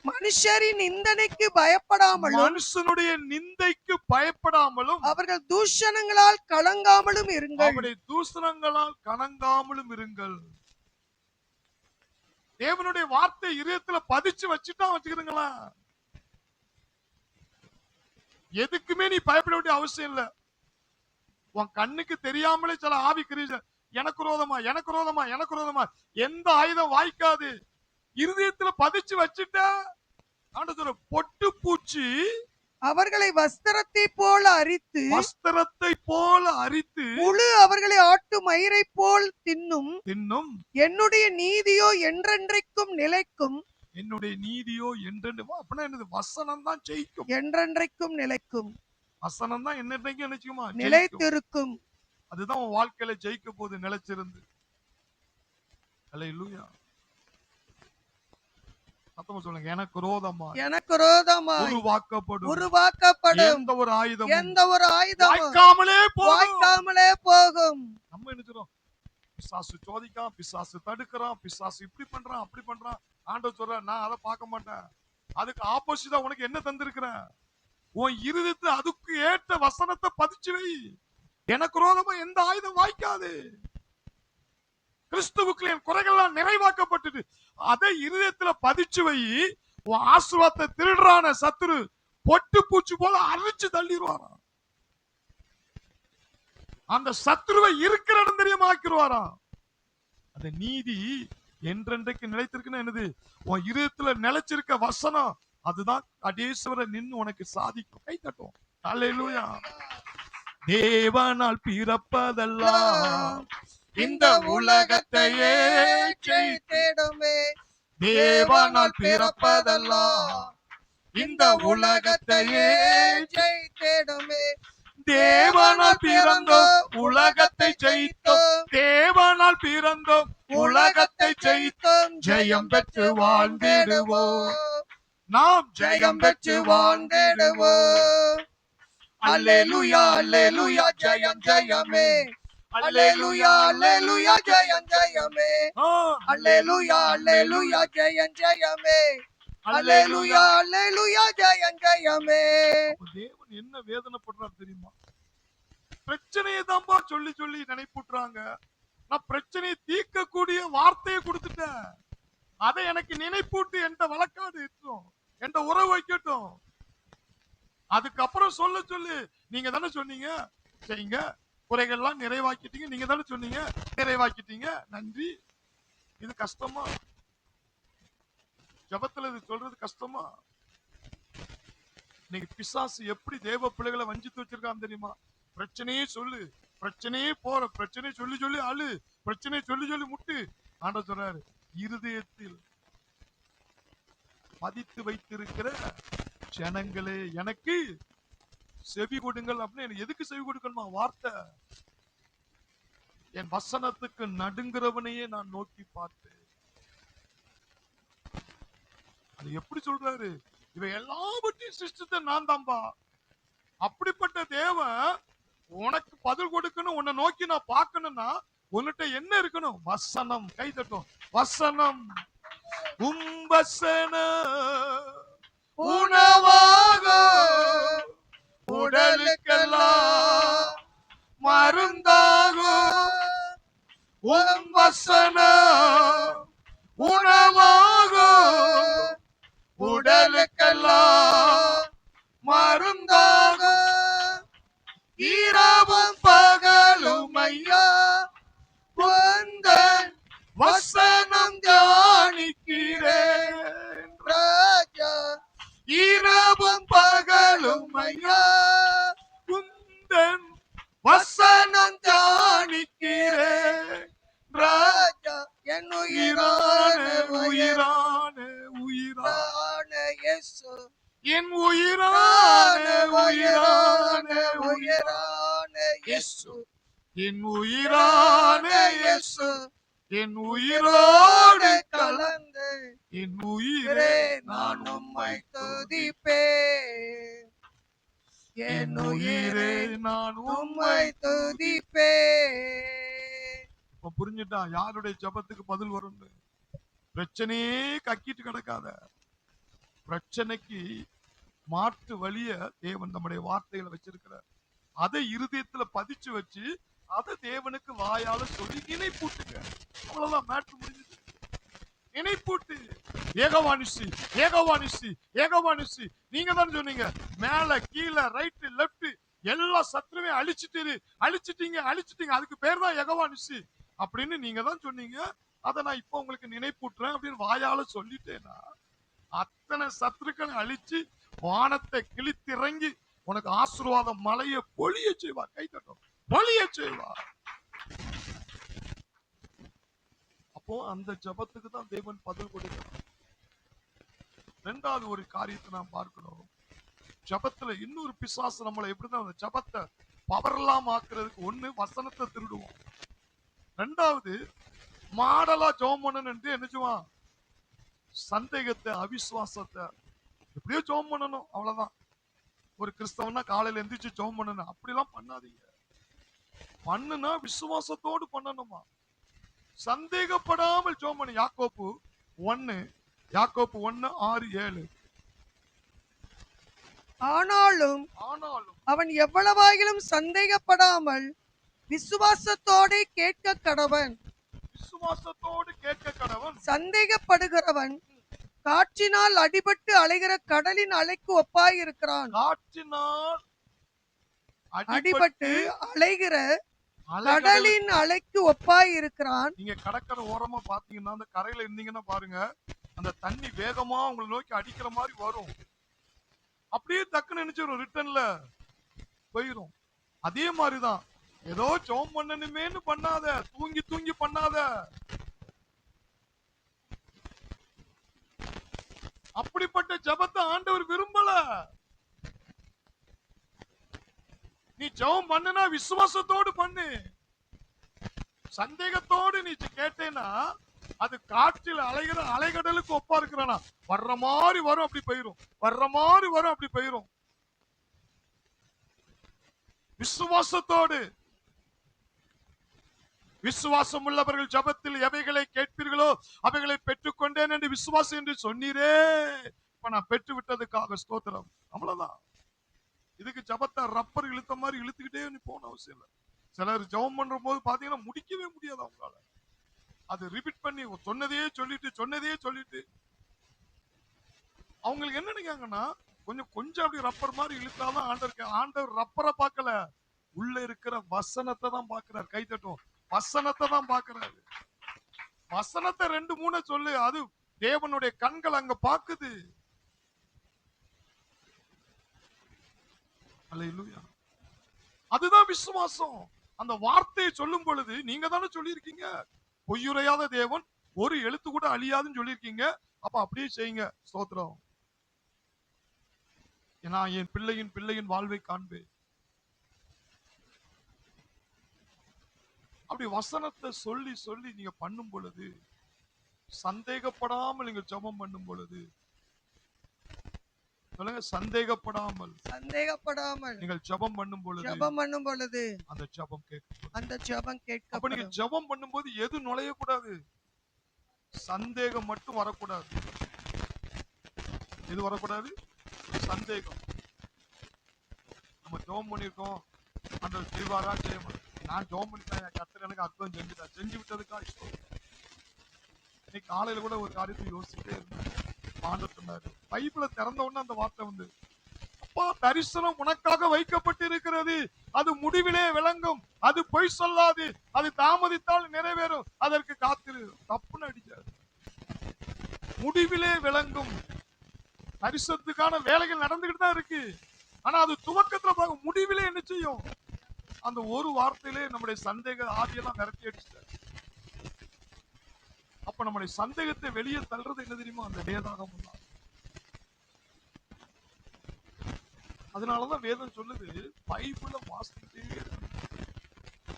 மனுஷரின் நிந்தனைக்கு பயப்படாமலும் மனுஷனுடைய நிந்தைக்கு பயப்படாமலும் அவர்கள் தூஷணங்களால் கலங்காமலும் இருங்கள். அவருடைய தூஷணங்களால் கலங்காமலும் இருங்கள். தேவனுடைய வார்த்தை இதயத்துல பதிச்சு வச்சுட்டா வச்சுக்கிறீங்களா, எதுக்குமே நீ பயப்பட வேண்டிய அவசியம் இல்ல. உன் கண்ணுக்கு தெரியாமலே சில ஆவிக்கிறீங்க, எனக்கு ரோதமா எனக்கு ரோதமா எனக்கு ரோதமா, எந்த ஆயுதம் வாய்க்காது. இருதயத்துல பதிச்சு வச்சுட்ட ஆண்டவர் பொட்டு பூச்சி அவர்களை வஸ்திரத்தை போல அரித்து, வஸ்திரத்தை போல அரித்து, முழு அவர்களை ஆட்டு மயிரை போல் தின்னும். என்னுடைய நீதியோ என்றென்றைக்கும் நிலைக்கும். என்னுடைய நீதியோ என்றென்றும். அப்படின்னா என்னது? வசனம் தான் ஜெயிக்கும், என்றென்றைக்கும் நிலைக்கும். வசனம் தான் என்னென்றைக்கும் நினைச்சுக்குமா, நிலைத்திருக்கும். அதுதான் உன் வாழ்க்கையில ஜெயிக்க போது, நிலைச்சிருந்து. அல்லேலூயா. சத்தமா சொல்லுங்க, எனக்கு விரோதமாய் எனக்கு விரோதமாய் உருவாக்கப்படும் எந்த ஒரு ஆயுதமும் வாய்க்காமலே போகும். நம்ம என்ன சொல்றோம், பிசாசு சோதிக்கான், பிசாசு தடுக்கிறான், பிசாசு இப்படி பண்றான் அப்படி பண்றான். ஆண்டவர் சொல்ற, நான் அதை பார்க்க மாட்டேன். அதுக்கு ஆப்போசிட்டா உனக்கு என்ன தந்திருக்கிறேன், உன் இருதயத்துல அதுக்கு ஏற்ற வசனத்தை பதிச்சு வை. எனக்கு விரோதமா எந்த ஆயுதம் வாய்க்காது. கிறிஸ்துவுக்குள்ள என் குறைகள்லாம் நிறைவாக்கப்பட்டது, அதை இருதயத்துல பதிச்சு வை. உன் ஆசீர்வாதத்தை திருடுறான சத்துரு பொட்டு பூச்சி போல அரிச்சு தள்ளிடுவாராம். அந்த சத்துருவை இருக்கிற இடம் தெரியாம ஆக்கிடுவாராம். அந்த நீதி என்றென்றைக்கு நிலைத்திருக்குன்னு என்னது, உன் இருதயத்துல நிலைச்சிருக்க வசனம் அதுதான் கடைசிவரை நின்னு உனக்கு சாதிக்கும். கை தட்டும். அல்லேலூயா. தேவனால் பிறப்பதெல்லாம் இந்த உலகத்தையே ஜெயித்திடுமே. தேவனால் பிறப்பதெல்லாம் இந்த உலகத்தையே ஜெயித்திடுமே. தேவனால் பிறந்தோம் உலகத்தை ஜெயித்தோம், தேவனால் பிறந்தோம் உலகத்தை ஜெயித்தோம். ஜெயம் பெற்று வாழ்ந்திடுவோம், நாம் ஜெயம் பெற்று வாழ்ந்திடுவோம். அல்லேலூயா அல்லேலூயா ஜெயம் ஜெயமே. அல்லேலூயா அல்லேலூயா ஜெயம் ஜெயமே. அல்லேலூயா அல்லேலூயா ஜெயம் ஜெயமே. அல்லேலூயா அல்லேலூயா ஜெயம் ஜெயமே. தேவன் என்ன வேதனைப்படுறார் தெரியுமா? பிரச்சனையை தான்பா சொல்லி சொல்லி நினைப்புறாங்க. நான் பிரச்சனையை தீர்க்கக்கூடிய வார்த்தையை கொடுத்துட்டேன், அதை எனக்கு நினைப்பூட்டு என்ற வழக்காடு இருக்கும், என்ற உறவு வைக்கட்டும். அதுக்கப்புறம் சொல்ல சொல்லு, நீங்க தானே சொன்னீங்க செய்யுங்க, குறைகள்லாம் நிறைவாக்கிட்டீங்க, நீங்க தானே சொன்னீங்க நிறைவாக்கிட்டீங்க, நன்றி. இது கஷ்டமா? ஜபத்துல இது சொல்றது கஷ்டமா? இன்னைக்கு பிசாசு எப்படி தேவ பிள்ளைகளை வஞ்சித்து வச்சிருக்கான் தெரியுமா? பிரச்சனையே சொல்லு, பிரச்சனையே போற, பிரச்சனையை சொல்லி சொல்லி அழு, பிரச்சனையை சொல்லி சொல்லி முட்டு. ஆண்டவர் சொல்றாரு, இருதயத்தில் பதித்து வைத்திருக்கிற ஜனங்களே எனக்கு செவி கொடுங்கள். அப்படின்னு எதுக்கு செவி கொடுக்கணுமா? வார்த்தை. என் வசனத்துக்கு நடுங்கிறவனையே நான் நோக்கி பார்த்தேன். அது எப்படி சொல்றாரு? இவ எல்லாவற்றையும் சிருஷ்டித்த நான் தான்பா. அப்படிப்பட்ட தேவன் உனக்கு பதில் கொடுக்கணும், உன்னை நோக்கி நான் பார்க்கணும்னா உன்கிட்ட என்ன இருக்கணும்? வசனம். கை தட்டும். வசனம். வசன உணவாக உடலுக்கெல்லாம் மருந்தாகும். வசன உணவாக உடலுக்கெல்லாம் மருந்தாக. இரவும் பகலும் ஐயா உந்தன் வசனம் தியானிக்கிறேன் ராஜா. இரவும் பகலும் ஐயா உந்தன் வசனம் தியானிக்கிறேன் ராஜா. என் உயிரான உயிரான உயிரான இயேசு, என் உயிரான உயிரான உயிரான இயேசு, என் உயிரான இயேசு, என் உயிரோடு கலந்து என் உயிரே நான் உம்மை துதிப்பேன். என் உயிரே நான் உம்மை துதிப்பேன். இப்ப புரிஞ்சுட்டா யாருடைய ஜபத்துக்கு பதில் வரும்னு. பிரச்சனையே கக்கிட்டு கிடக்காத. பிரச்சனைக்கு மாற்று வழிய தேவன் நம்முடைய வார்த்தைகளை வச்சிருக்கிறார். அதை இருதயத்துல பதிச்சு வச்சு அதை தேவனுக்கு வாயால சொல்லி நினைப்பூட்டுங்க. அவ்வளவுதான், மேட்ரு முடிஞ்சது. நினைப்பூட்டு. ஏகவானிசி ஏகவானிசி ஏகவானிசி. நீங்க தான் சொன்னீங்க மேல கீழே ரைட் லெப்ட் எல்லா சத்துருவே அழிச்சிட்டீங்க. அதுக்கு பேர் தான் ஏகவானிசி அப்படின்னு நீங்க தான் சொன்னீங்க. அதை நான் இப்ப உங்களுக்கு நினைப்பூட்டுறேன் அப்படின்னு வாயால சொல்லிட்டேன்னா அத்தனை சத்துருக்களை அழிச்சு வானத்தை கிழித்திறங்கி உனக்கு ஆசீர்வாத மலையை பொழிய செய்வார். கை தட்டும், பொழிய செய்வார். அப்போ அந்த ஜபத்துக்கு தான் தேவன் பதில் கொடுக்கிறார். ரெண்டாவது ஒரு காரியத்தை நாம் பார்க்கணும். ஜபத்துல இன்னொரு பிசாசு நம்மளை எப்படிதான் அந்த ஜபத்தை பவர்லாம் ஆக்குறதுக்கு ஒண்ணு வசனத்தை திருடுவோம். ரெண்டாவது மாடலா ஜெபம் பண்ணணும் என்ன செய்வான்? சந்தேகத்தை, அவிசுவாசத்தை எப்படியோ ஜெபம் பண்ணணும், அவ்வளவுதான். ஒரு கிறிஸ்தவனா காலையில எந்திரிச்சு ஜெபம் பண்ணணும் அப்படிலாம் பண்ணாதீங்க. பண்ணுனா விசுவாசத்தோடு பண்ணணுமா, சந்தேகப்படாமல் ஜெபம் பண்ணு. யாக்கோப்பு 1:6-7. ஆனாலும் அவன் எவ்வளவாயிலும் சந்தேகப்படாமல் விசுவாசத்தோட கேட்க கடவன். சந்தேகப்படுகிறவன் காற்றினால் அடிபட்டு அலைகிற கடலின் அலைக்கு ஒப்பாயிருக்கிறான். காற்றினால் அடிபட்டு அலைகிற கடலின் அலைக்கு ஒப்பாயிருக்கிறான். நீங்க கடற்கரை ஓரமா பாத்தீங்கன்னா அந்த கரையில இருந்தீங்கன்னா பாருங்க, அந்த தண்ணி வேகமா உங்களை நோக்கி அடிக்கிற மாதிரி வரும். அப்படியே டக்குன்னு நினைச்சிடும், ரிட்டர்ன்ல போயிரும். அதே மாதிரிதான் ஏதோ ஜெபம் பண்ணணுமேன்னு பண்ணாத, தூங்கி பண்ணாத. அப்படிப்பட்ட ஜெபத்தை ஆண்டவர் விரும்பல. நீ ஜெபம் பண்ணுனா விசுவாசத்தோடு பண்ணு. சந்தேகத்தோடு நீ கேட்டேன்னா அது காற்றில் அலைகிற அலைகடலுக்கு ஒப்பா இருக்கிறானா. வர்ற மாதிரி வரும், அப்படி போயிரும். வர்ற மாதிரி வரும், அப்படி போயிரும். விசுவாசத்தோடு. விசுவாசம் உள்ளவர்கள் ஜபத்தில் எவைகளை கேட்பீர்களோ அவைகளை பெற்றுக்கொண்டேன் என்று விசுவாசம் என்று சொன்னீரே. இப்ப நான் பெற்று விட்டதுக்காக ஸ்தோத்திரம். அவ்வளவுதான். இதுக்கு ஜபத்தை ரப்பர் இழுத்த மாதிரி இழுத்துக்கிட்டே நீ போன அவசியம் இல்லை. சிலர் ஜபம் பண்ற போது பாத்தீங்கன்னா முடிக்கவே முடியாது அவங்களால. அது ரிப்பீட் பண்ணி சொன்னதையே சொல்லிட்டு அவங்களுக்கு என்ன நினைக்காங்கன்னா கொஞ்சம் அப்படி ரப்பர் மாதிரி இழுத்தாதான் ஆண்டவர் ரப்பரை பார்க்கல, உள்ள இருக்கிற வசனத்தை தான் பார்க்கிறார். கை தட்டும். வசனத்தை தான் பார்க்கிறாரு. வசனத்தை 2-3 சொல்லு, அது தேவனுடைய கண்கள் அங்க பாக்குது. அல்லேலூயா. அதுதான் விசுவாசம். அந்த வார்த்தையை சொல்லும் பொழுது நீங்க தானே சொல்லியிருக்கீங்க, பொய்யுரையாத தேவன் ஒரு எழுத்து கூட அழியாதுன்னு சொல்லியிருக்கீங்க. அப்ப அப்படியே செய்யுங்க. ஸ்தோத்திரம். ஏன்னா என் பிள்ளையின் வாழ்வை காண்பேன். அப்படி வசனத்தை சொல்லி நீங்க பண்ணும் பொழுது, சந்தேகப்படாமல் நீங்க ஜெபம் பண்ணும் பொழுது, சொல்லுங்க, சந்தேகப்படாமல் நீங்கள் ஜெபம் பண்ணும் பொழுது அந்த ஜெபம் கேட்கும். அப்ப நீங்க ஜெபம் பண்ணும்போது எது நுழைய கூடாது? சந்தேகம் மட்டும் வரக்கூடாது. எது வரக்கூடாது? சந்தேகம். நம்ம ஜெபம் பண்ணிருக்கோம், அந்த செய்வாரா செய்ய மாட்டோம். நான் ஜெபம் பண்ணிட்டேன், கர்த்தர் எனக்கு அற்புதம் செஞ்சுட்டார், செஞ்சு விட்டதுக்கா. இன்னைக்கு காலையில கூட ஒரு காரியத்தை யோசிச்சுட்டே இருந்தேன். ஆண்டவர் சொன்னாரு, பைபிளை திறந்த உடனே அந்த வார்த்தை வந்து, அப்பா தரிசனம் உனக்காக வைக்கப்பட்டு இருக்கிறது, அது முடிவிலே விளங்கும், அது பொய் சொல்லாது, அது தாமதித்தால் நிறைவேறும், அதற்கு காத்திரு. தப்புன்னு அடிச்சாரு. முடிவிலே விளங்கும். தரிசனத்துக்கான வேலைகள் நடந்துகிட்டு தான் இருக்கு. ஆனா அது துவக்கத்துல பார்க்க, முடிவிலே என்ன செய்யும்? அந்த ஒரு வார்த்தையிலே நம்முடைய சந்தேக ஆதியெல்லாம் விரட்டி அடிச்சிட்டாரு. அப்ப நம்முடைய சந்தேகத்தை வெளியே தள்ளுறது என்ன தெரியுமா? அந்த வேதாகமம் தான். அதனாலதான் வேதம் சொல்லுது, பைபிள வாசிக்கிட்டே இருக்கு.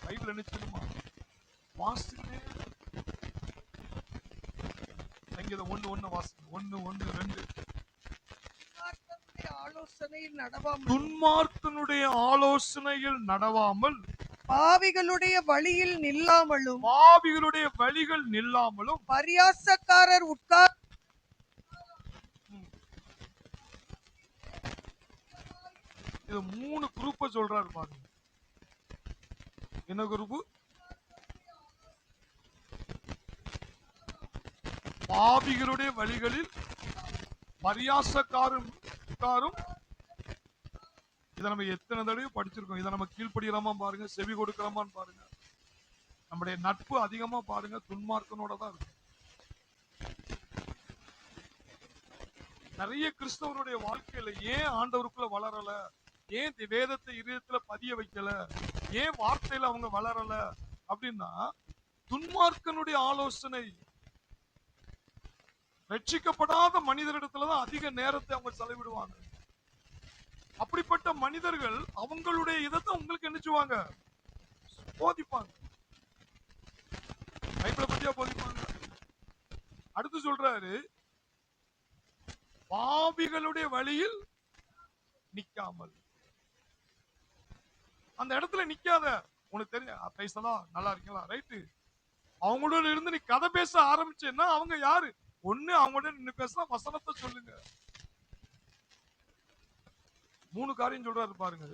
பைபிள் என்ன சொல்லுமா? வாசிக்கிட்டே. இங்க இதை ஒண்ணு வாசிங்க. 1:1-2. ஆலோசனையில் நடவாமல், துன்மார்க்கனுடைய ஆலோசனையில் நடவாமல், பாவிகளுடைய வழியில் நில்லாமலும், பாவிகளுடைய வழிகள் நில்லாமலும், பரியாசக்காரர் உட்கார் இது 3 குரூப்ப சொல்றாரு பாருங்க. என்ன குரூப்? பாவிகளுடைய வழிகளில் பரியாசக்காரும் உட்காரும். இதை நம்ம எத்தனை தடவை படிச்சிருக்கோம். இதை நம்ம கீழ்படியலாமா பாருங்க, செவி கொடுக்கலாமான்னு பாருங்க. நம்முடைய நட்பு அதிகமா பாருங்க துன்மார்க்கனோட தான் இருக்கு. நிறைய கிறிஸ்தவருடைய வாழ்க்கையில ஏன் ஆண்டவருக்குள்ள வளரல, ஏன் வேதத்தை இதயத்துல பதிய வைக்கல, ஏன் வார்த்தையில அவங்க வளரல அப்படின்னா துன்மார்க்கனுடைய ஆலோசனை, ரட்சிக்கப்படாத மனிதரிடத்துலதான் அதிக நேரத்தை அவங்க செலவிடுவாங்க. அப்படிப்பட்ட மனிதர்கள் அவங்களுடைய இதத்தை உங்களுக்கு என்னச்சுவாங்க, போதிப்பாங்க. பைபிளை பத்தியா போதிப்பாங்க. அடுத்து சொல்றாரு, பாவிகளுடைய வழியில் நிக்காமல். அந்த இடத்துல நிக்காத. உனக்கு தெரிஞ்ச பேசலாம், நல்லா இருக்கீங்களா, ரைட்டு. அவங்களோட இருந்து நீ கதை பேச ஆரம்பிச்சேன்னா அவங்க யாரு? ஒண்ணு அவங்களோட நின்று பேசலாம், வசனத்தை சொல்லுங்க. 3 காரியம் சொல்றாரு பாருங்க.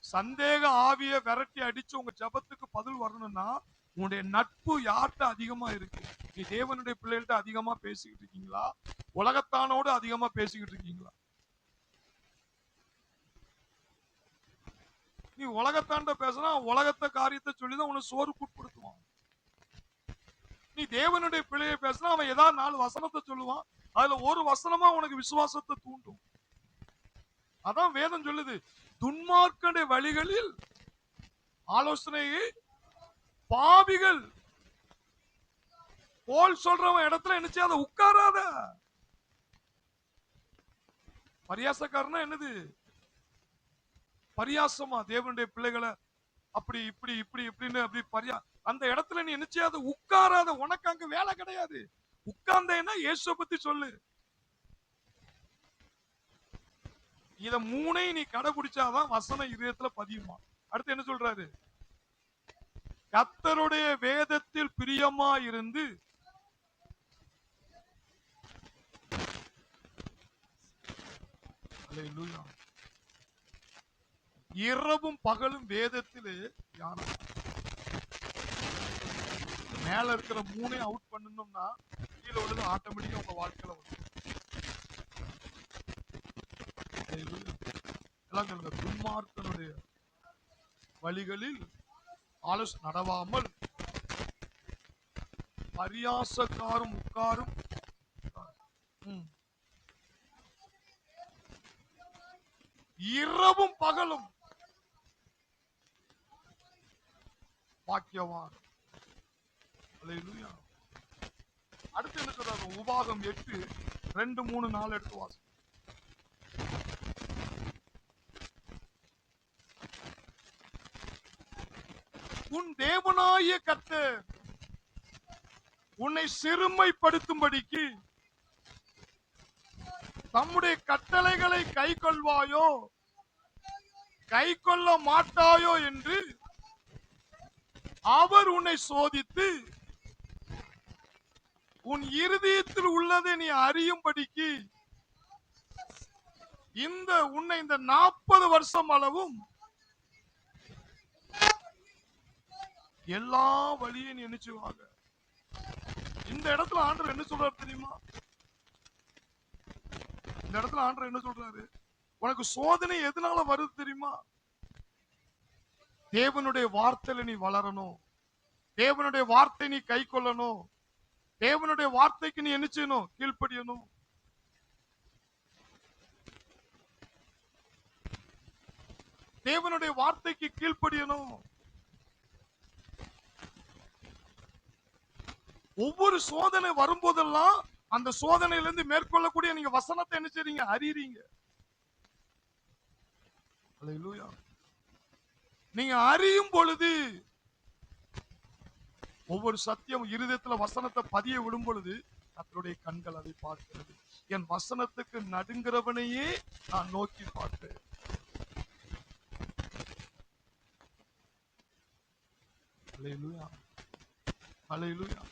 சந்தேக ஆவிய விரட்டி அடிச்சு உங்க ஜபத்துக்கு பதில் வரணும்னா உங்களுடைய நட்பு யார்கிட்ட அதிகமா இருக்கு? நீ தேவனுடைய பிள்ளைகள்கிட்ட அதிகமா பேசிக்கிட்டு இருக்கீங்களா, உலகத்தானோடு அதிகமா பேசிக்கிட்டு இருக்கீங்களா? நீ உலகத்தாண்ட பேசினா உலகத்தை காரியத்தை சொல்லிதான் உன்னை சோறு கூட்படுத்துவான். நீ தேவனுடைய பிள்ளையை பேசினா அவன் ஏதாவது 4 வசனத்தை சொல்லுவான், அதுல ஒரு வசனமா உனக்கு விசுவாசத்தை தூண்டும். அதான் வேதம் சொல்லுது, துன்மார்க்கனுடைய வழிகளில் ஆலோசனையை பாவிகள் போல் சொல்றவன் இடத்துல என்ன செய்யாத, உட்காராத. பரியாசக்காரனா என்னது? பரியாசமா தேவனுடைய பிள்ளைகளை அப்படி இப்படி இப்படி இப்படின்னு அப்படி அந்த இடத்துல நீ என்ன செய்யாத, உட்காராத. உனக்கு அங்க வேலை கிடையாது. உட்கார்ந்தேன்னா இயேசுவை பத்தி சொல்லு. இத 3ஐயும் நீ கடைபிடிச்சாதான் வசனம் இதயத்துல பதியுமா. அடுத்து என்ன சொல்றாரு? கர்த்தருடைய வேதத்தில் பிரியமா இருந்து இரவும் பகலும் வேதத்திலே தியானம். மேல இருக்கிற 3ஐயும் அவுட் பண்ணணும்னா கீழே உள்ளது ஆட்டோமேட்டிக்கா உங்க வாழ்க்கையில வரும். எல்லாம் சொல்லுங்க. துன்மார்க்கனுடைய வழிகளில் ஆலோசனை நடவாமல், பரியாசக்காரும் உட்காரும். இரவும் பகலும் வாக்கியவான். அடுத்து என்ன சொல்றாங்க? உபாகம் 8:2-3-4 எடுத்து வாசி. உன் தேவனாகிய கர்த்தர் உன்னை சிறுமைப்படுத்தும்படிக்கு தம்முடைய கட்டளைகளை கை கொள்வாயோ கை கொள்ள மாட்டாயோ என்று அவர் உன்னை சோதித்து உன் இருதயத்தில் உள்ளதை நீ அறியும்படிக்கு உன்னை இந்த 40 வருஷம் அளவும் எல்லா வழியும் நினைச்சுவாங்க. இந்த இடத்துல ஆண்டவர் என்ன சொல்றாரு தெரியுமா? இந்த இடத்துல ஆண்டவர் என்ன சொல்றாரு? உனக்கு சோதனை எதனால வருது தெரியுமா? தேவனுடைய வார்த்தையில நீ வளரணும், தேவனுடைய வார்த்தை நீ கை கொள்ளணும், தேவனுடைய வார்த்தைக்கு நீ என்ன செய்யணும்? கீழ்ப்படியணும். தேவனுடைய வார்த்தைக்கு கீழ்ப்படியணும். ஒவ்வொரு சோதனை வரும்போதெல்லாம் அந்த சோதனையிலிருந்து மேற்கொள்ளக்கூடிய நீங்க வசனத்தை என்ன செய்றீங்க? அறியறீங்க. அல்லேலூயா. நீங்க அறியும் பொழுது ஒவ்வொரு சத்தியம் இருதயத்துல வசனத்தை பதிய விடும் பொழுது கர்த்தருடைய கண்கள் அதை பார்க்கிறது. என் வசனத்துக்கு நடுங்கிறவனையே நான் நோக்கி பார்ப்பேன். ஹல்லேலூயா, ஹல்லேலூயா.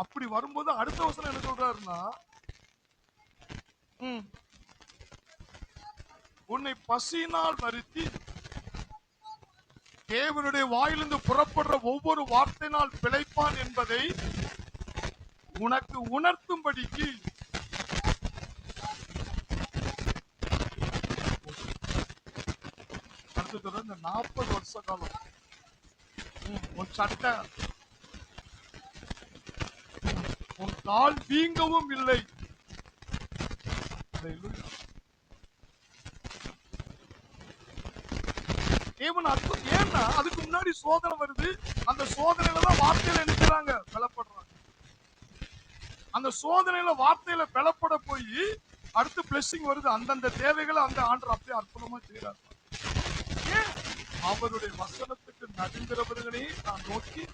அப்படி வரும்போது அடுத்த வசனம் என்ன சொல்றாருன்னா, உன்னை பசியினால் வருத்தி தேவனுடைய வாயிலிருந்து புறப்படுற ஒவ்வொரு வார்த்தையினால் பிழைப்பான் என்பதை உனக்கு உணர்த்தும்படிக்கு இந்த 40 வருஷ காலம் உன் சட்டை உன் கால் வீங்கவும் இல்லை. ஏன்னா அதுக்கு முன்னாடி சோதனை வருது. அந்த சோதனையில தான் வார்த்தையில நினைக்கிறாங்க, பலப்படுறாங்க. அந்த சோதனையில வார்த்தையில பலப்பட போய் அடுத்து பிளெஸிங் வருது. அந்தந்த தேவைகளை அந்த ஆண்டவர் அப்படியே அற்புதமா செய்யறாரு. ஏன்? அவருடைய வசனத்துக்கு நடுங்கிறவர்களே நான் நோக்கி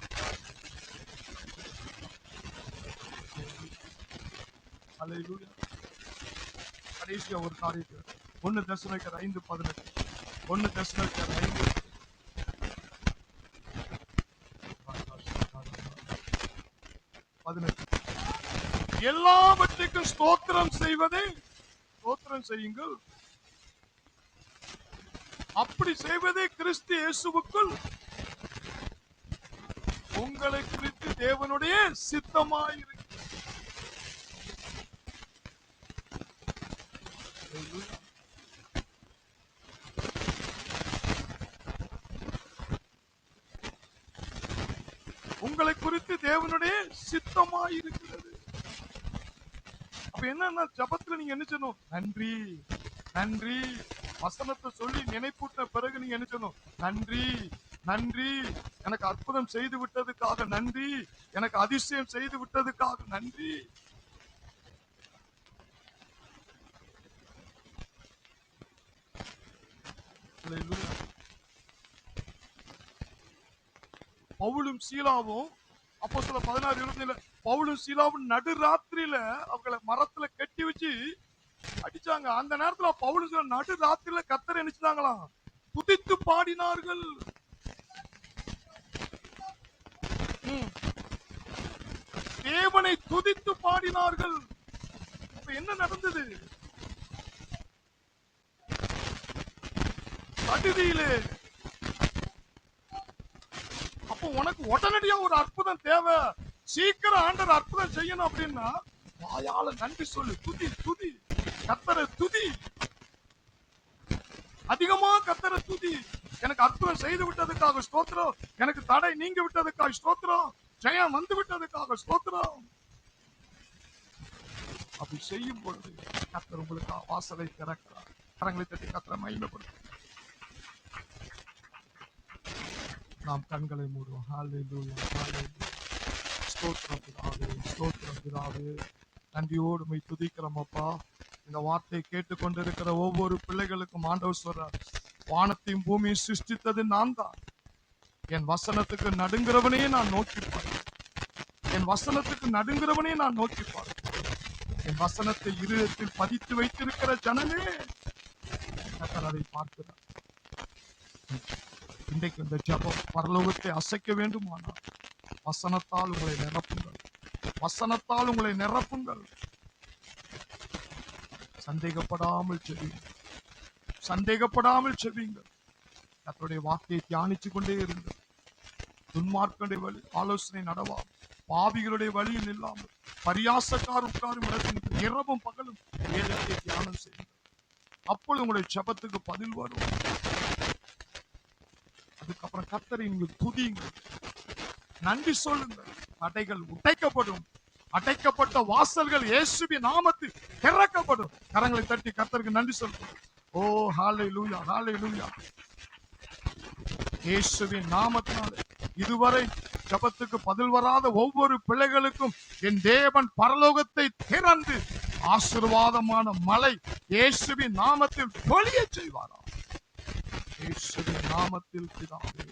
கடைசியா ஒரு காரியத்தை 1 தெசலோனிக்கர் 5:18 1 தெசலோனிக்கர் 5:18 எல்லாவற்றுக்கும் ஸ்தோத்திரம் செய்வதே ஸ்தோத்திரம் செய்யுங்கள். அப்படி செய்வதே கிறிஸ்து இயேசுவுக்குள் உங்களை குறித்து தேவனுடைய சித்தமாயிருக்கு. உங்களை குறித்து தேவனுடைய சித்தமாயிருக்கிறது. அப்ப என்னன்னா ஜபத்துல நீங்க என்ன செய்யணும்? நன்றி நன்றி. வசனத்தை சொல்லி நினைப்பூட்ட பிறகு நீங்க என்ன செய்யணும்? நன்றி நன்றி. எனக்கு அற்புதம் செய்து விட்டதுக்காக நன்றி, எனக்கு அதிசயம் செய்து விட்டதுக்காக நன்றி. பவுலும் சீலாவும் அப்போஸ்தலர் 16:27 பவுலும் சீலாவும் நடுராத்திரியில அவங்களை மரத்துல கட்டி வச்சு அடிச்சாங்க. அந்த நேரத்துல பவுலும் சீலா நடுராத்திரியில கர்த்தரை நினைச்சாங்களாம், துதித்து பாடினார்கள். தேவனை துதித்து பாடினார்கள். அப்ப என்ன நடந்தது? சடுதியிலே அப்போ உனக்கு உடனடியா ஒரு அற்புதம் தேவை. சீக்கிரம் ஆண்டவர் அற்புதம் செய்யணும் அப்படின்னா வாயால நன்றி சொல்லு. துதி துதி, கர்த்தரை துதி, அதிகமா கர்த்தரை துதி. எனக்கு அற்புதம் செய்து விட்டதுக்காக ஸ்தோத்திரம், எனக்கு தடை நீங்க விட்டதுக்காக ஸ்தோத்திரம், ஜெயம் வந்து விட்டதுக்காக ஸ்தோத்திரம். அப்படி செய்யும் பொழுது கர்த்தர் உங்களுக்கு வாசலை திறக்கிறார். கரங்களை தட்டி கர்த்தரை மகிமைப்படுத்தும். நாம் கண்களை மூடுவோம். ஹல்லேலூயா, ஹல்லேலூயா. ஸ்தோத்திரம் பிதாவே, ஸ்தோத்திரம் பிதாவே. நன்றியோடு உம்மை துதிக்கிறோம் அப்பா. இந்த வார்த்தையை கேட்டுக்கொண்டிருக்கிற ஒவ்வொரு பிள்ளைகளுக்கும் ஆண்டவர் சொல்றார், வானத்தையும் பூமியை சிருஷ்டித்தது நான் தான். என் வசனத்துக்கு நடுங்கிறவனையே நான் நோக்கிப்பார். என் வசனத்துக்கு நடுங்கிறவனே நான் நோக்கிப்பார். என் வசனத்தை இருதயத்தில் பதித்து வைத்திருக்கிற ஜனமே கர்த்தர் அதை பார்க்கிறார். இன்றைக்கு இந்த ஜபம் பரலோகத்தை அசைக்க வேண்டுமானால் வசனத்தால் உங்களை நிரப்புங்கள், வசனத்தால் உங்களை நிரப்புங்கள். சந்தேகப்படாமல் செவியுங்கள், சந்தேகப்படாமல் செவியுங்கள். கர்த்தருடைய வார்த்தையை தியானிச்சு கொண்டே இருங்கள். துன்மார்க்கனுடைய வழி ஆலோசனை நடவா, பாவிகளுடைய வழியில் இல்லாமல் பரியாசக்கார் உட்காரும் இடத்தில் இரவும் பகலும் வேதத்தை தியானம் செய்யுங்கள். அப்பொழுது உங்களுடைய ஜபத்துக்கு பதில் வரும். அதுக்கப்புறம் கர்த்தரை நீங்கள் துதியுங்கள், நன்றி சொல்லுங்கள். தடைகள் உடைக்கப்படும், அடைக்கப்பட்ட வாசல்கள் இயேசுவின் நாமத்தில் திறக்கப்படும். கரங்களை தட்டி கர்த்தருக்கு நன்றி சொல்லுங்கள். ஓ ஹல்லேலூயா, ஹல்லேலூயா. இயேசுவின் நாமத்தினாலே இதுவரை ஜபத்துக்கு பதில் வராத ஒவ்வொரு பிள்ளைகளுக்கும் என் தேவன் பரலோகத்தை திறந்து ஆசீர்வாதமான மழை இயேசுவின் நாமத்தில் பொழிய செய்வாராம். இயேசுவின் நாமத்தில் பிதாவே.